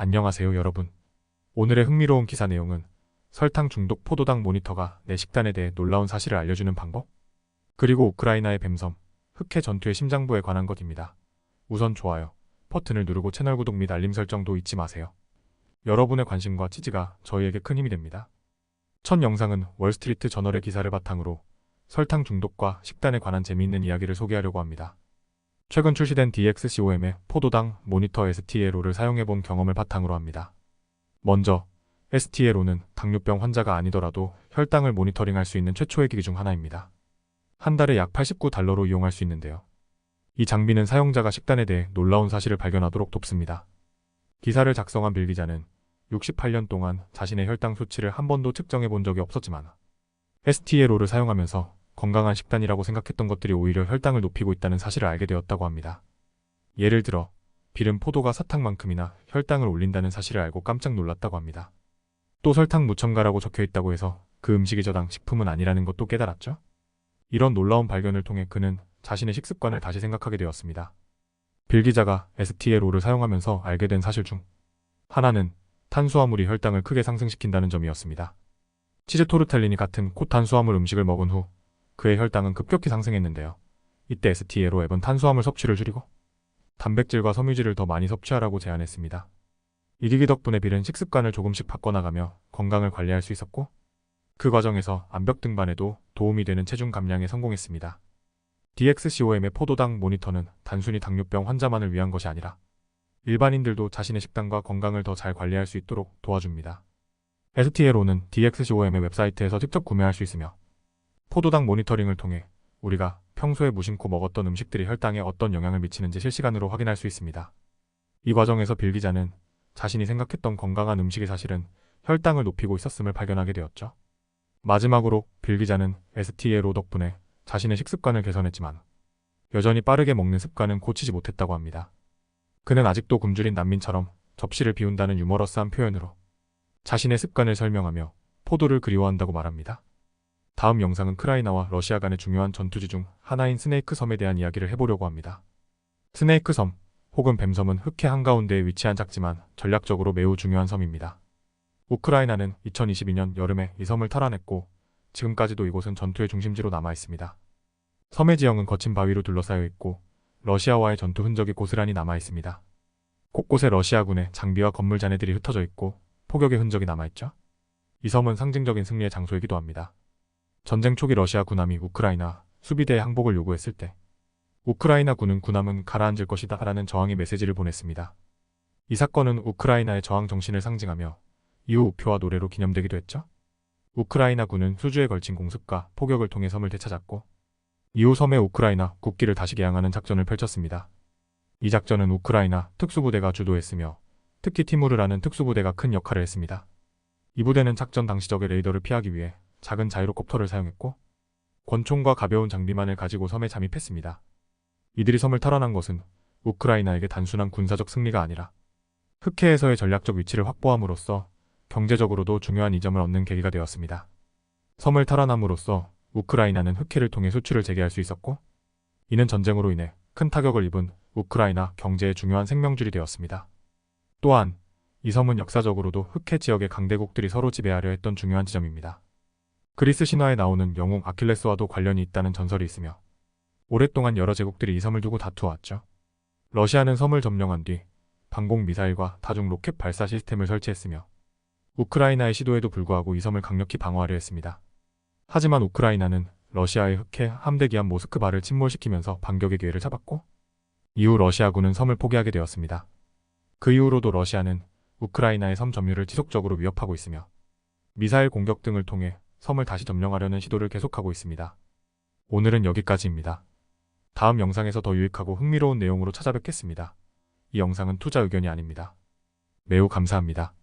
안녕하세요 여러분. 오늘의 흥미로운 기사 내용은 설탕 중독 포도당 모니터가 내 식단에 대해 놀라운 사실을 알려주는 방법? 그리고 우크라이나의 뱀섬, 흑해 전투의 심장부에 관한 것입니다. 우선 좋아요, 버튼을 누르고 채널 구독 및 알림 설정도 잊지 마세요. 여러분의 관심과 지지가 저희에게 큰 힘이 됩니다. 첫 영상은 월스트리트 저널의 기사를 바탕으로 설탕 중독과 식단에 관한 재미있는 이야기를 소개하려고 합니다. 최근 출시된 DXCOM의 포도당 모니터 STLO를 사용해본 경험을 바탕으로 합니다. 먼저 STLO는 당뇨병 환자가 아니더라도 혈당을 모니터링할 수 있는 최초의 기기 중 하나입니다. 한 달에 약 $89로 이용할 수 있는데요. 이 장비는 사용자가 식단에 대해 놀라운 사실을 발견하도록 돕습니다. 기사를 작성한 빌 기자는 68년 동안 자신의 혈당 수치를 한 번도 측정해 본 적이 없었지만 STLO를 사용하면서 건강한 식단이라고 생각했던 것들이 오히려 혈당을 높이고 있다는 사실을 알게 되었다고 합니다. 예를 들어 빌은 포도가 사탕만큼이나 혈당을 올린다는 사실을 알고 깜짝 놀랐다고 합니다. 또 설탕 무첨가라고 적혀 있다고 해서 그 음식이 저당 식품은 아니라는 것도 깨달았죠. 이런 놀라운 발견을 통해 그는 자신의 식습관을 다시 생각하게 되었습니다. 빌 기자가 STLO를 사용하면서 알게 된 사실 중 하나는 탄수화물이 혈당을 크게 상승시킨다는 점이었습니다. 치즈 토르텔리니 같은 고탄수화물 음식을 먹은 후 그의 혈당은 급격히 상승했는데요. 이때 STLO 앱은 탄수화물 섭취를 줄이고 단백질과 섬유질을 더 많이 섭취하라고 제안했습니다. 이 기기 덕분에 빌은 식습관을 조금씩 바꿔나가며 건강을 관리할 수 있었고 그 과정에서 암벽 등반에도 도움이 되는 체중 감량에 성공했습니다. DXCOM의 포도당 모니터는 단순히 당뇨병 환자만을 위한 것이 아니라 일반인들도 자신의 식단과 건강을 더 잘 관리할 수 있도록 도와줍니다. STLO는 DXCOM의 웹사이트에서 직접 구매할 수 있으며 포도당 모니터링을 통해 우리가 평소에 무심코 먹었던 음식들이 혈당에 어떤 영향을 미치는지 실시간으로 확인할 수 있습니다. 이 과정에서 빌 기자는 자신이 생각했던 건강한 음식이 사실은 혈당을 높이고 있었음을 발견하게 되었죠. 마지막으로 빌 기자는 STLO 덕분에 자신의 식습관을 개선했지만 여전히 빠르게 먹는 습관은 고치지 못했다고 합니다. 그는 아직도 굶주린 난민처럼 접시를 비운다는 유머러스한 표현으로 자신의 습관을 설명하며 포도를 그리워한다고 말합니다. 다음 영상은 우크라이나와 러시아 간의 중요한 전투지 중 하나인 스네이크 섬에 대한 이야기를 해보려고 합니다. 스네이크 섬 혹은 뱀섬은 흑해 한가운데에 위치한 작지만 전략적으로 매우 중요한 섬입니다. 우크라이나는 2022년 여름에 이 섬을 탈환했고 지금까지도 이곳은 전투의 중심지로 남아있습니다. 섬의 지형은 거친 바위로 둘러싸여 있고 러시아와의 전투 흔적이 고스란히 남아있습니다. 곳곳에 러시아군의 장비와 건물 잔해들이 흩어져 있고 포격의 흔적이 남아있죠. 이 섬은 상징적인 승리의 장소이기도 합니다. 전쟁 초기 러시아 군함이 우크라이나 수비대에 항복을 요구했을 때 우크라이나 군은 군함은 가라앉을 것이다 라는 저항의 메시지를 보냈습니다. 이 사건은 우크라이나의 저항 정신을 상징하며 이후 우표와 노래로 기념되기도 했죠. 우크라이나 군은 수주에 걸친 공습과 포격을 통해 섬을 되찾았고 이후 섬에 우크라이나 국기를 다시 개양하는 작전을 펼쳤습니다. 이 작전은 우크라이나 특수부대가 주도했으며 특히 티무르라는 특수부대가 큰 역할을 했습니다. 이 부대는 작전 당시 적의 레이더를 피하기 위해 작은 자이로콥터를 사용했고 권총과 가벼운 장비만을 가지고 섬에 잠입했습니다. 이들이 섬을 탈환한 것은 우크라이나에게 단순한 군사적 승리가 아니라 흑해에서의 전략적 위치를 확보함으로써 경제적으로도 중요한 이점을 얻는 계기가 되었습니다. 섬을 탈환함으로써 우크라이나는 흑해를 통해 수출을 재개할 수 있었고 이는 전쟁으로 인해 큰 타격을 입은 우크라이나 경제의 중요한 생명줄이 되었습니다. 또한 이 섬은 역사적으로도 흑해 지역의 강대국들이 서로 지배하려 했던 중요한 지점입니다. 그리스 신화에 나오는 영웅 아킬레스와도 관련이 있다는 전설이 있으며 오랫동안 여러 제국들이 이 섬을 두고 다투어왔죠. 러시아는 섬을 점령한 뒤 방공 미사일과 다중 로켓 발사 시스템을 설치했으며 우크라이나의 시도에도 불구하고 이 섬을 강력히 방어하려 했습니다. 하지만 우크라이나는 러시아의 흑해 함대 기함 모스크바를 침몰시키면서 반격의 기회를 잡았고 이후 러시아군은 섬을 포기하게 되었습니다. 그 이후로도 러시아는 우크라이나의 섬 점유를 지속적으로 위협하고 있으며 미사일 공격 등을 통해 섬을 다시 점령하려는 시도를 계속하고 있습니다. 오늘은 여기까지입니다. 다음 영상에서 더 유익하고 흥미로운 내용으로 찾아뵙겠습니다. 이 영상은 투자 의견이 아닙니다. 매우 감사합니다.